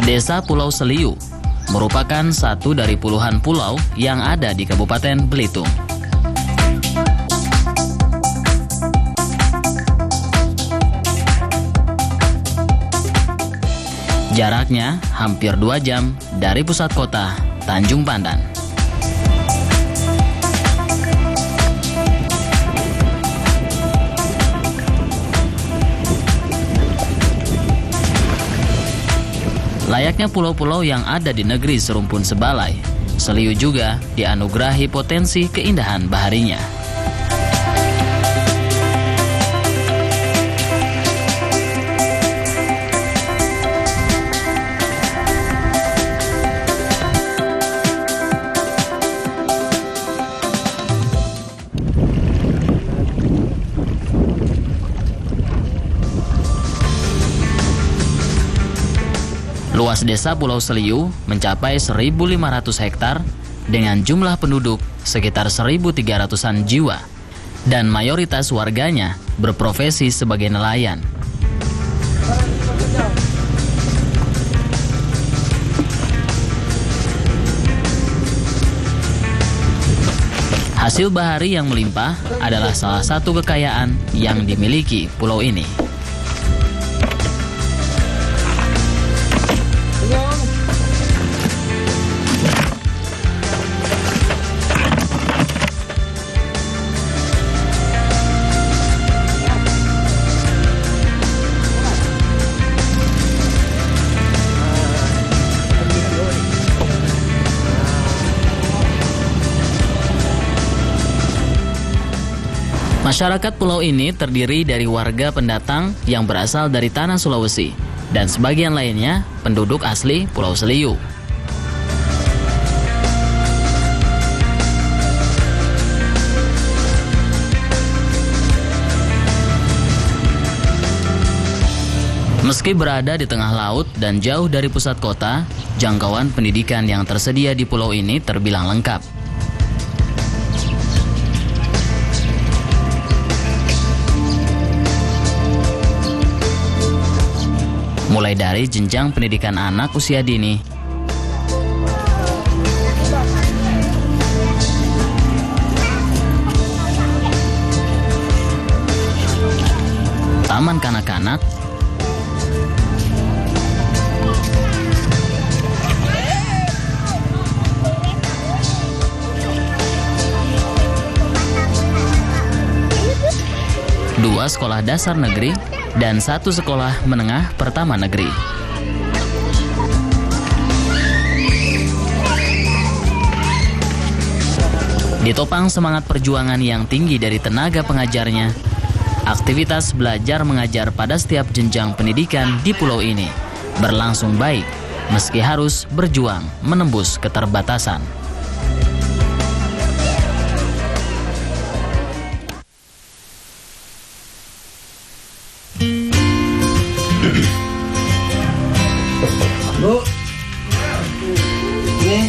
Desa Pulau Seliu merupakan satu dari puluhan pulau yang ada di Kabupaten Belitung. Jaraknya hampir 2 jam dari pusat kota Tanjung Pandan. Layaknya pulau-pulau yang ada di negeri serumpun sebalai, Seliu juga dianugerahi potensi keindahan baharinya. Luas desa Pulau Seliu mencapai 1.500 hektar dengan jumlah penduduk sekitar 1.300-an jiwa dan mayoritas warganya berprofesi sebagai nelayan. Hasil bahari yang melimpah adalah salah satu kekayaan yang dimiliki pulau ini. Masyarakat pulau ini terdiri dari warga pendatang yang berasal dari tanah Sulawesi dan sebagian lainnya penduduk asli Pulau Seliu. Meski berada di tengah laut dan jauh dari pusat kota, jangkauan pendidikan yang tersedia di pulau ini terbilang lengkap. Mulai dari jenjang pendidikan anak usia dini, taman kanak-kanak, dua sekolah dasar negeri, dan 1 sekolah menengah pertama negeri. Ditopang semangat perjuangan yang tinggi dari tenaga pengajarnya, aktivitas belajar mengajar pada setiap jenjang pendidikan di pulau ini berlangsung baik meski harus berjuang menembus keterbatasan. Bu, ini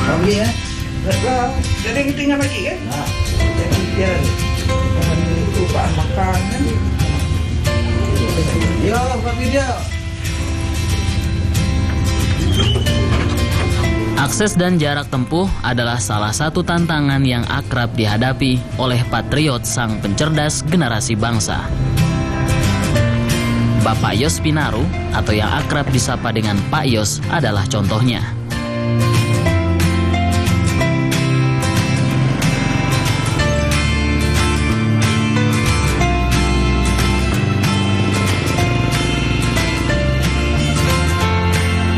kami ya. Jadi intinya lagi kan? Nah, Jangan lupa makanan. ya Pak Video. Akses dan jarak tempuh adalah salah satu tantangan yang akrab dihadapi oleh patriot sang pencerdas generasi bangsa. Bapak Yos Pinaru atau yang akrab disapa dengan Pak Yos adalah contohnya.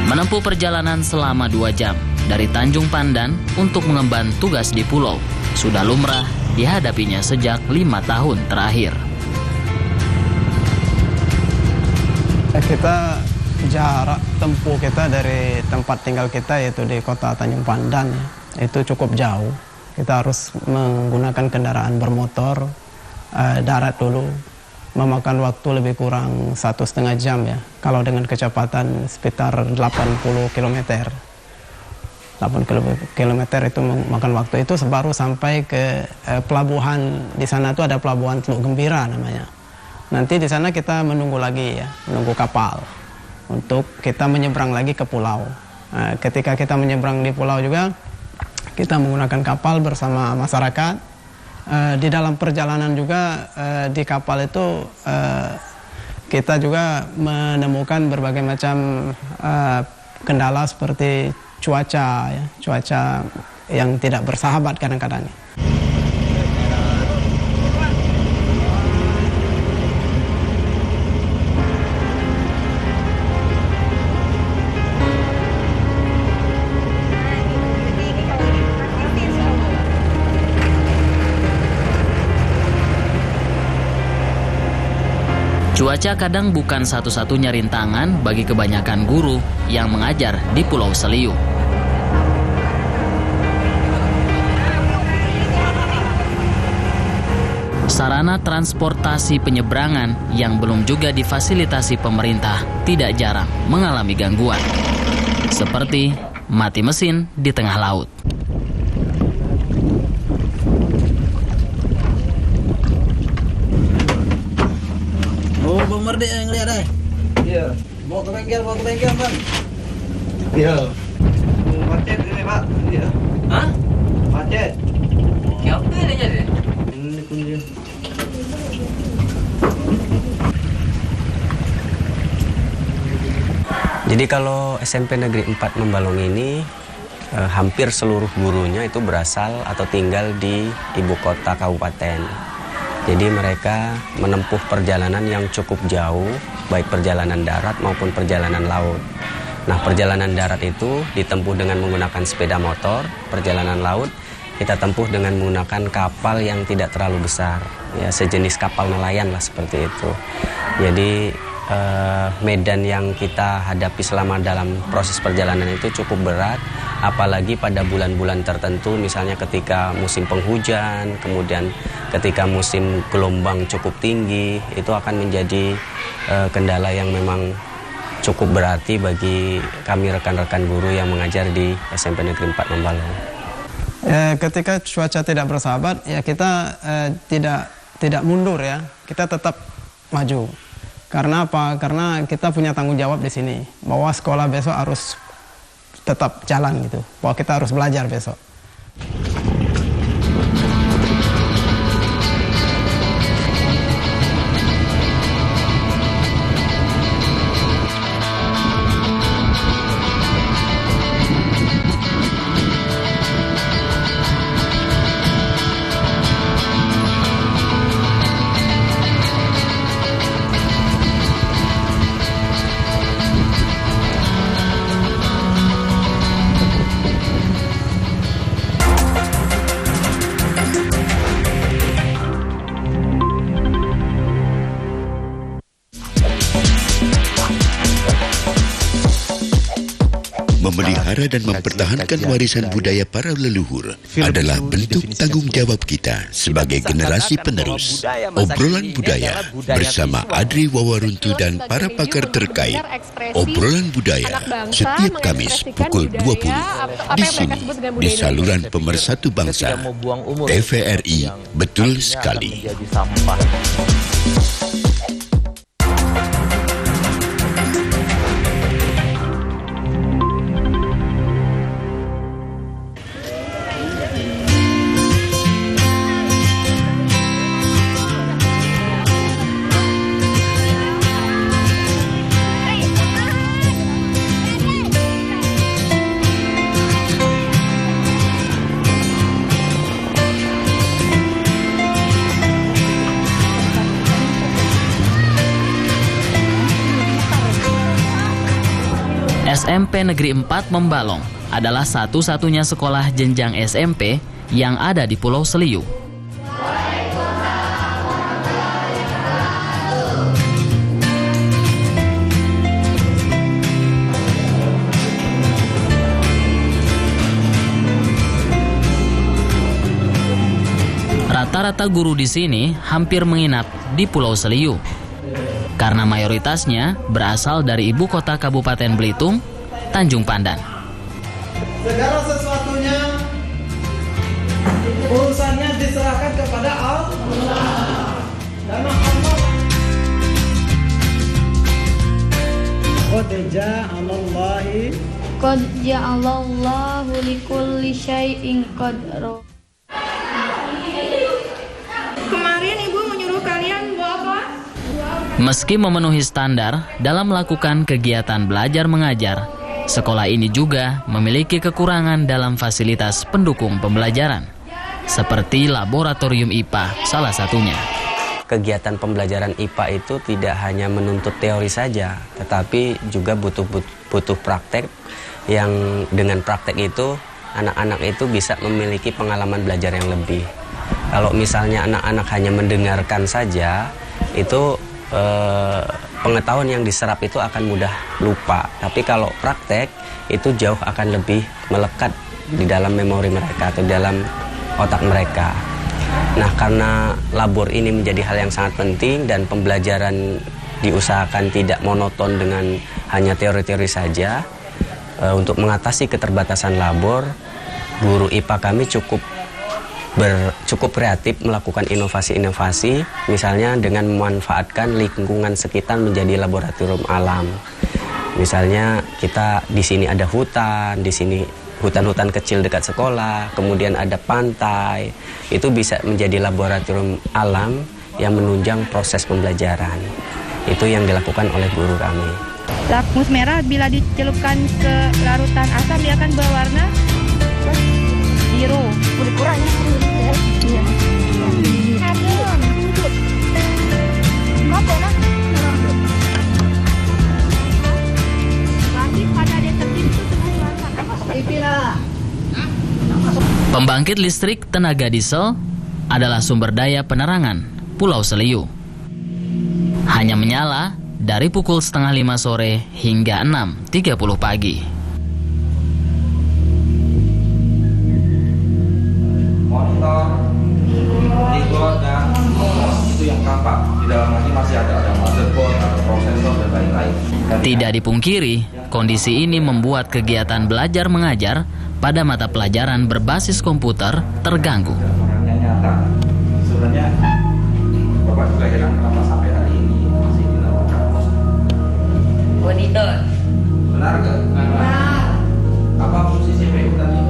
Menempuh perjalanan selama 2 jam dari Tanjung Pandan untuk mengemban tugas di pulau sudah lumrah dihadapinya sejak 5 tahun terakhir. Kita jarak tempuh kita dari tempat tinggal kita yaitu di kota Tanjung Pandan itu cukup jauh. Kita harus menggunakan kendaraan bermotor darat dulu, memakan waktu lebih kurang 1,5 jam ya. Kalau dengan kecepatan sekitar 80 km. 80 km itu memakan waktu itu baru sampai ke pelabuhan. Di sana itu ada pelabuhan Teluk Gembira namanya. Nanti di sana kita menunggu lagi ya, menunggu kapal. untuk kita menyeberang lagi ke pulau. Ketika kita menyeberang di pulau juga, kita menggunakan kapal bersama masyarakat. Di dalam perjalanan juga di kapal itu kita juga menemukan berbagai macam kendala seperti cuaca yang tidak bersahabat kadang-kadang. Cuaca kadang bukan satu-satunya rintangan bagi kebanyakan guru yang mengajar di Pulau Seliu. Sarana transportasi penyeberangan yang belum juga difasilitasi pemerintah tidak jarang mengalami gangguan, seperti mati mesin di tengah laut. Oh, Bang Mardi yang lihat deh. Iya. Bawa ke bengkel, Bang. Iya. Macet ini, Pak. Iya. Hah? Macet. Siapa ini jadi? Ini kunci. Jadi kalau SMP Negeri 4 Membalong ini hampir seluruh gurunya itu berasal atau tinggal di ibu kota kabupaten. Jadi mereka menempuh perjalanan yang cukup jauh, baik perjalanan darat maupun perjalanan laut. Nah, perjalanan darat itu ditempuh dengan menggunakan sepeda motor, perjalanan laut kita tempuh dengan menggunakan kapal yang tidak terlalu besar, ya sejenis kapal nelayan lah seperti itu. Jadi medan yang kita hadapi selama dalam proses perjalanan itu cukup berat, apalagi pada bulan-bulan tertentu, misalnya ketika musim penghujan, kemudian ketika musim gelombang cukup tinggi, itu akan menjadi kendala yang memang cukup berarti bagi kami rekan-rekan guru yang mengajar di SMP Negeri 4 Membalong. Ketika cuaca tidak bersahabat, ya kita tidak mundur ya, kita tetap maju. Karena apa? Karena kita punya tanggung jawab di sini, bahwa sekolah besok harus tetap jalan gitu, bahwa kita harus belajar besok. Memelihara dan mempertahankan warisan budaya para leluhur adalah bentuk tanggung jawab kita sebagai generasi penerus. Obrolan budaya bersama Adri Wawaruntu dan para pakar terkait. Obrolan budaya setiap Kamis pukul 20 di sini di saluran Pemersatu Bangsa TVRI. Betul sekali. SMP Negeri 4 Membalong adalah satu-satunya sekolah jenjang SMP yang ada di Pulau Seliu. Rata-rata guru di sini hampir menginap di Pulau Seliu, karena mayoritasnya berasal dari ibu kota Kabupaten Belitung, Tanjung Pandan. Segala sesuatunya urusannya diserahkan kepada Allah. Dan Allah. Oh, Qad ja'alallahi Qad ja'alallahu likulli syai'in qadra. Kemarin ibu menyuruh kalian buat apa? Meski memenuhi standar dalam melakukan kegiatan belajar mengajar, sekolah ini juga memiliki kekurangan dalam fasilitas pendukung pembelajaran, seperti laboratorium IPA salah satunya. Kegiatan pembelajaran IPA itu tidak hanya menuntut teori saja, tetapi juga butuh praktek, yang dengan praktek itu anak-anak itu bisa memiliki pengalaman belajar yang lebih. Kalau misalnya anak-anak hanya mendengarkan saja, itu pengetahuan yang diserap itu akan mudah lupa. Tapi kalau praktek itu jauh akan lebih melekat di dalam memori mereka atau di dalam otak mereka. Nah, karena labor ini menjadi hal yang sangat penting dan pembelajaran diusahakan tidak monoton dengan hanya teori-teori saja, untuk mengatasi keterbatasan labor, guru IPA kami cukup kreatif melakukan inovasi-inovasi, misalnya dengan memanfaatkan lingkungan sekitar menjadi laboratorium alam. Misalnya kita di sini ada hutan, di sini hutan-hutan kecil dekat sekolah, kemudian ada pantai, itu bisa menjadi laboratorium alam yang menunjang proses pembelajaran. Itu yang dilakukan oleh guru kami. Lakmus merah bila dicelupkan ke larutan asam dia akan berwarna biru. Kurangnya Pembangkit listrik tenaga diesel adalah sumber daya penerangan Pulau Seliu. Hanya menyala dari pukul 4:30 sore hingga 6:30 pagi. Monitor, keyboard, dan itu yang tampak. Di dalam lagi masih ada motherboard, ada prosesor, dan lain-lain. Tidak dipungkiri, kondisi ini membuat kegiatan belajar mengajar pada mata pelajaran berbasis komputer terganggu. Nyata. Sebenarnya Bapak juga heran kenapa sampai hari ini masih dilakukan monitor. Benar nggak? Benar. Apa fungsi CPU tadi?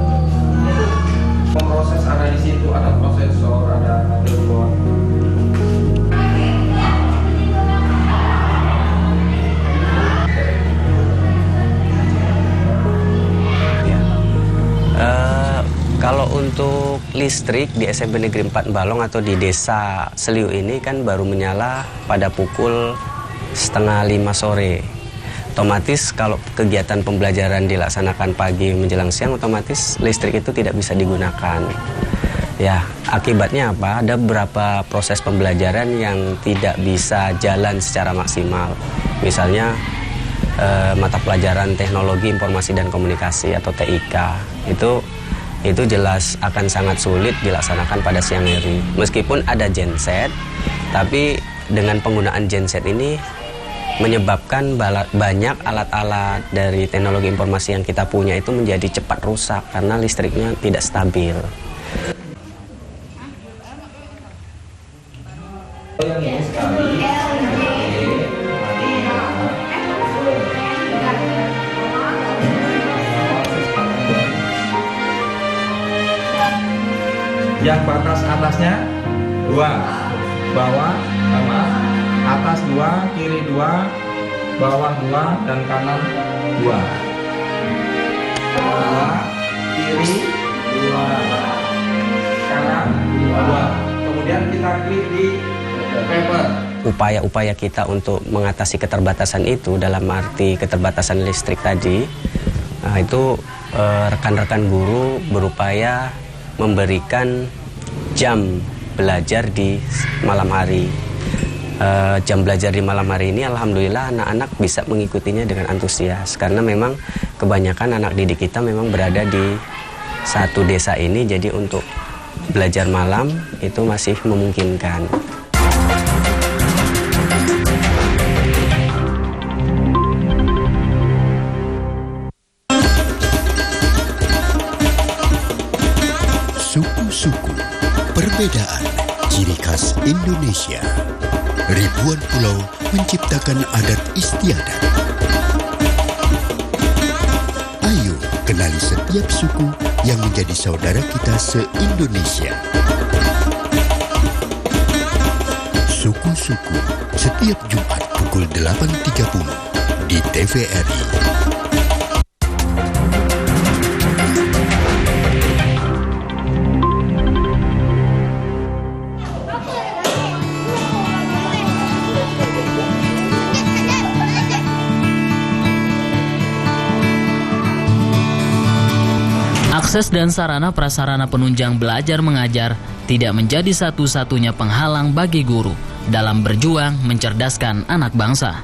Pemproses ada di situ, ada prosesor, ada motherboard. Kalau untuk listrik di SMP Negeri 4 Balong atau di Desa Seliu ini kan baru menyala pada pukul 4:30 sore. Otomatis kalau kegiatan pembelajaran dilaksanakan pagi menjelang siang, otomatis listrik itu tidak bisa digunakan. Ya, akibatnya apa? Ada beberapa proses pembelajaran yang tidak bisa jalan secara maksimal. Misalnya mata pelajaran Teknologi Informasi dan Komunikasi atau TIK. Itu jelas akan sangat sulit dilaksanakan pada siang hari. Meskipun ada genset, tapi dengan penggunaan genset ini menyebabkan banyak alat-alat dari teknologi informasi yang kita punya itu menjadi cepat rusak karena listriknya tidak stabil. Yang batas atasnya 2, bawah sama atas 2, kiri 2, bawah 2, dan kanan 2. Bawah, kiri 2, kanan 2. Kemudian kita klik di paper. Upaya-upaya kita untuk mengatasi keterbatasan itu dalam arti keterbatasan listrik tadi, itu rekan-rekan guru berupaya memberikan jam belajar di malam hari. Jam belajar di malam hari ini alhamdulillah anak-anak bisa mengikutinya dengan antusias karena memang kebanyakan anak didik kita memang berada di satu desa ini, jadi untuk belajar malam itu masih memungkinkan. Suku-suku, perbedaan, ciri khas Indonesia. Ribuan pulau menciptakan adat istiadat. kenali setiap suku yang menjadi saudara kita se-Indonesia. Suku-suku setiap Jumat pukul 8.30 di TVRI. Akses dan sarana prasarana penunjang belajar mengajar tidak menjadi satu-satunya penghalang bagi guru dalam berjuang mencerdaskan anak bangsa.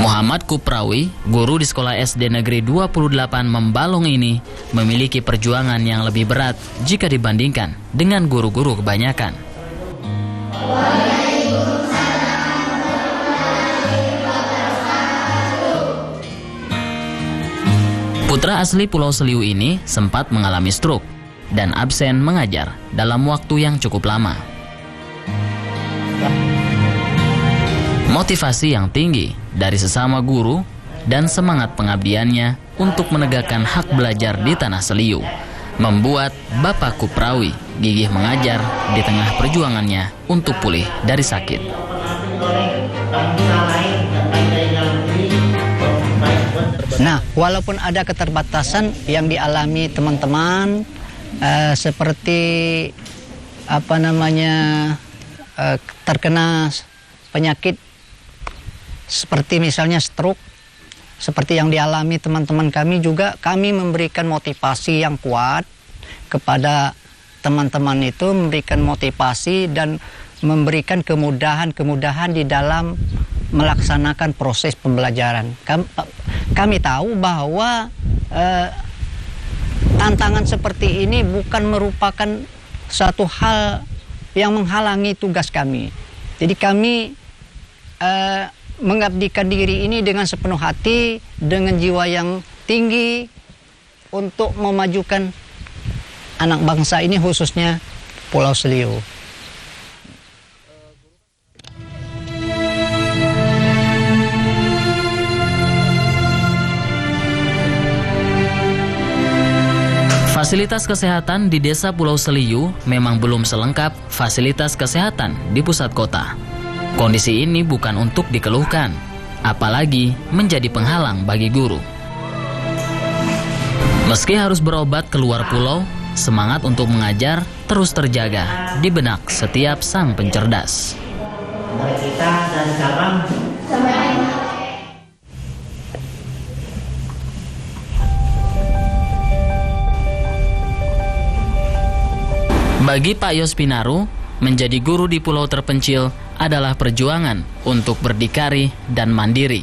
Muhammad Kuprawi, guru di sekolah SD Negeri 28 Membalong ini, memiliki perjuangan yang lebih berat jika dibandingkan dengan guru-guru kebanyakan. Putra asli Pulau Seliu ini sempat mengalami stroke dan absen mengajar dalam waktu yang cukup lama. Motivasi yang tinggi dari sesama guru dan semangat pengabdiannya untuk menegakkan hak belajar di tanah Seliu membuat Bapak Kuprawi gigih mengajar di tengah perjuangannya untuk pulih dari sakit. Nah, walaupun ada keterbatasan yang dialami teman-teman seperti terkena penyakit seperti misalnya stroke, seperti yang dialami teman-teman kami juga, kami memberikan motivasi yang kuat kepada teman-teman itu, memberikan motivasi dan memberikan kemudahan-kemudahan di dalam melaksanakan proses pembelajaran. Kami tahu bahwa tantangan seperti ini bukan merupakan suatu hal yang menghalangi tugas kami. Jadi kami mengabdikan diri ini dengan sepenuh hati, dengan jiwa yang tinggi untuk memajukan anak bangsa ini, khususnya Pulau Seliu. Fasilitas kesehatan di Desa Pulau Seliu memang belum selengkap fasilitas kesehatan di pusat kota. Kondisi ini bukan untuk dikeluhkan, apalagi menjadi penghalang bagi guru. Meski harus berobat keluar pulau, semangat untuk mengajar terus terjaga di benak setiap sang pencerdas. Bagi Pak Yos Pinaru, menjadi guru di pulau terpencil adalah perjuangan untuk berdikari dan mandiri.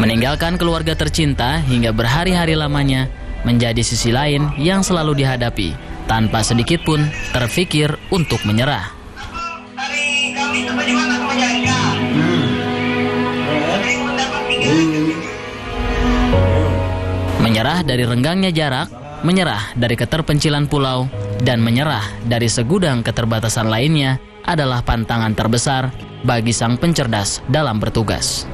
Meninggalkan keluarga tercinta hingga berhari-hari lamanya menjadi sisi lain yang selalu dihadapi tanpa sedikit pun terfikir untuk menyerah. Menyerah dari renggangnya jarak, menyerah dari keterpencilan pulau, dan menyerah dari segudang keterbatasan lainnya adalah pantangan terbesar bagi sang pencerdas dalam bertugas.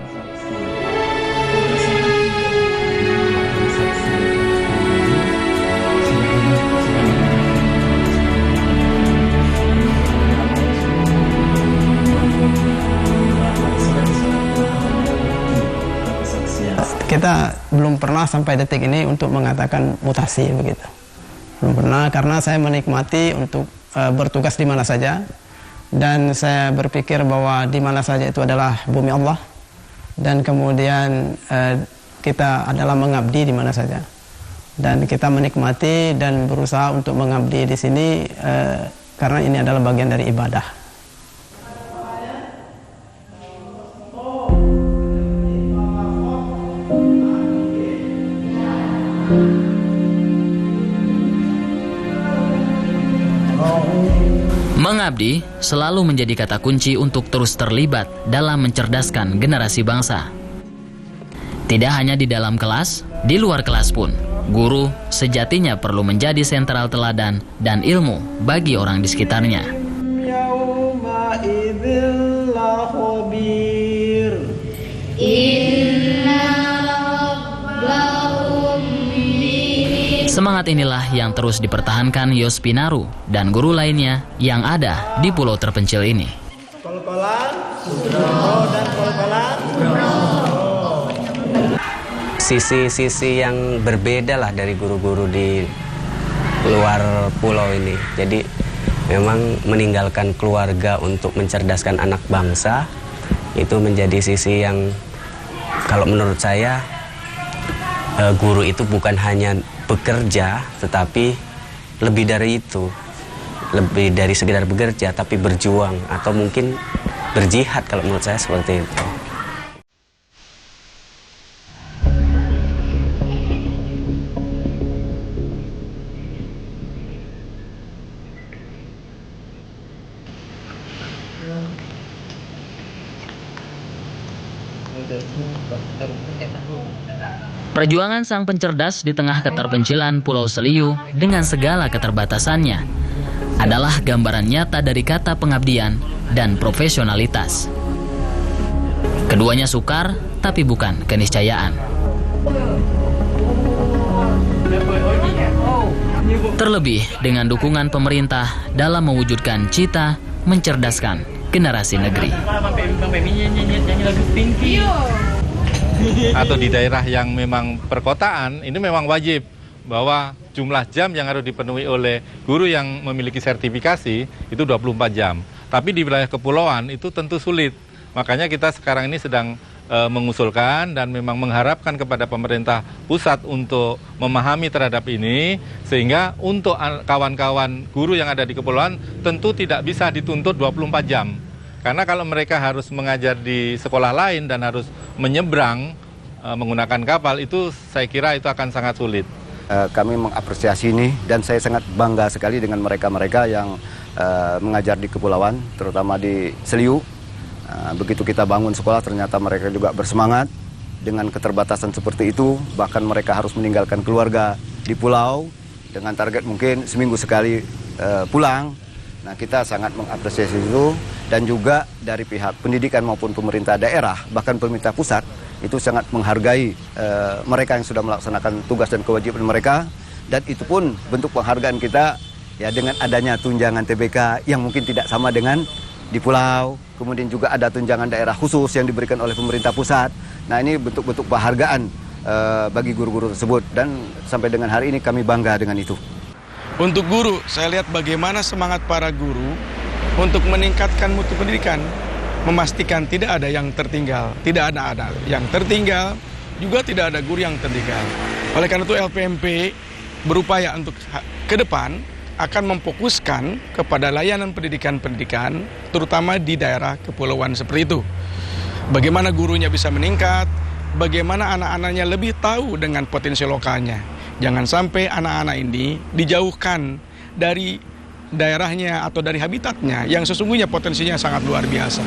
Kita belum pernah sampai detik ini untuk mengatakan mutasi begitu. Belum pernah, karena saya menikmati untuk bertugas di mana saja, dan saya berpikir bahwa di mana saja itu adalah bumi Allah, dan kemudian kita adalah mengabdi di mana saja, dan kita menikmati dan berusaha untuk mengabdi di sini karena ini adalah bagian dari ibadah. Mengabdi selalu menjadi kata kunci untuk terus terlibat dalam mencerdaskan generasi bangsa. Tidak hanya di dalam kelas, di luar kelas pun, guru sejatinya perlu menjadi sentral teladan dan ilmu bagi orang di sekitarnya. Semangat inilah yang terus dipertahankan Yos Pinaru dan guru lainnya yang ada di pulau terpencil ini. Sisi-sisi yang berbeda lah dari guru-guru di luar pulau ini. Jadi memang meninggalkan keluarga untuk mencerdaskan anak bangsa itu menjadi sisi yang kalau menurut saya guru itu bukan hanya bekerja, tetapi lebih dari itu, lebih dari sekedar bekerja, tapi berjuang atau mungkin berjihad kalau menurut saya seperti itu. Perjuangan sang pencerdas di tengah keterpencilan Pulau Seliu dengan segala keterbatasannya adalah gambaran nyata dari kata pengabdian dan profesionalitas. Keduanya sukar, tapi bukan keniscayaan. Terlebih dengan dukungan pemerintah dalam mewujudkan cita mencerdaskan generasi negeri. Atau di daerah yang memang perkotaan, ini memang wajib bahwa jumlah jam yang harus dipenuhi oleh guru yang memiliki sertifikasi itu 24 jam. Tapi di wilayah kepulauan itu tentu sulit. Makanya kita sekarang ini sedang mengusulkan dan memang mengharapkan kepada pemerintah pusat untuk memahami terhadap ini, sehingga untuk kawan-kawan guru yang ada di kepulauan tentu tidak bisa dituntut 24 jam. Karena kalau mereka harus mengajar di sekolah lain dan harus menyeberang menggunakan kapal, itu saya kira itu akan sangat sulit. Kami mengapresiasi ini dan saya sangat bangga sekali dengan mereka-mereka yang mengajar di kepulauan, terutama di Seliu. Begitu kita bangun sekolah, ternyata mereka juga bersemangat dengan keterbatasan seperti itu. Bahkan mereka harus meninggalkan keluarga di pulau dengan target mungkin seminggu sekali pulang. Nah, kita sangat mengapresiasi itu, dan juga dari pihak pendidikan maupun pemerintah daerah, bahkan pemerintah pusat, itu sangat menghargai mereka yang sudah melaksanakan tugas dan kewajiban mereka, dan itu pun bentuk penghargaan kita ya dengan adanya tunjangan TBK yang mungkin tidak sama dengan di pulau, kemudian juga ada tunjangan daerah khusus yang diberikan oleh pemerintah pusat. Nah, ini bentuk-bentuk penghargaan bagi guru-guru tersebut, dan sampai dengan hari ini kami bangga dengan itu. Untuk guru, saya lihat bagaimana semangat para guru untuk meningkatkan mutu pendidikan, memastikan tidak ada yang tertinggal, tidak ada yang tertinggal, juga tidak ada guru yang tertinggal. Oleh karena itu LPMP berupaya untuk ke depan akan memfokuskan kepada layanan pendidikan-pendidikan, terutama di daerah kepulauan seperti itu. Bagaimana gurunya bisa meningkat, bagaimana anak-anaknya lebih tahu dengan potensi lokalnya. Jangan sampai anak-anak ini dijauhkan dari daerahnya atau dari habitatnya yang sesungguhnya potensinya sangat luar biasa.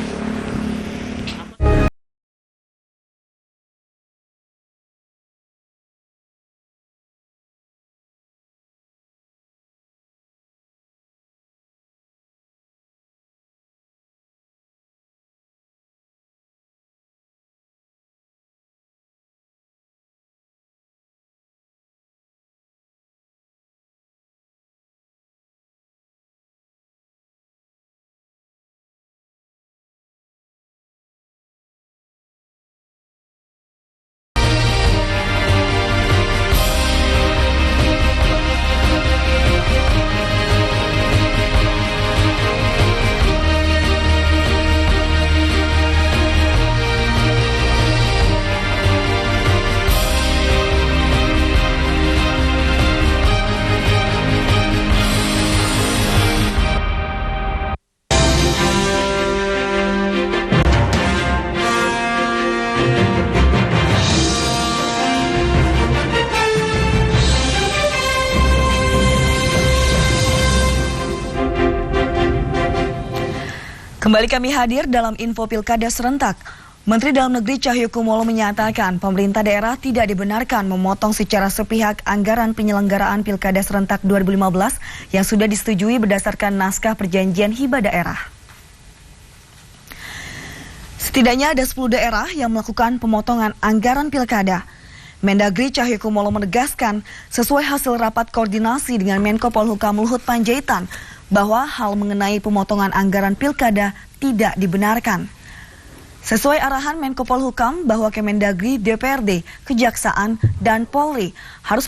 Kembali kami hadir dalam info Pilkada serentak. Menteri Dalam Negeri Cahyokumolo menyatakan pemerintah daerah tidak dibenarkan memotong secara sepihak anggaran penyelenggaraan Pilkada serentak 2015 yang sudah disetujui berdasarkan naskah perjanjian hibah daerah. Setidaknya ada 10 daerah yang melakukan pemotongan anggaran Pilkada. Mendagri Cahyokumolo menegaskan sesuai hasil rapat koordinasi dengan Menko Polhukam Luhut Panjaitan bahwa hal mengenai pemotongan anggaran Pilkada tidak dibenarkan. Sesuai arahan Menko Polhukam bahwa Kemendagri, DPRD, Kejaksaan, dan Polri harus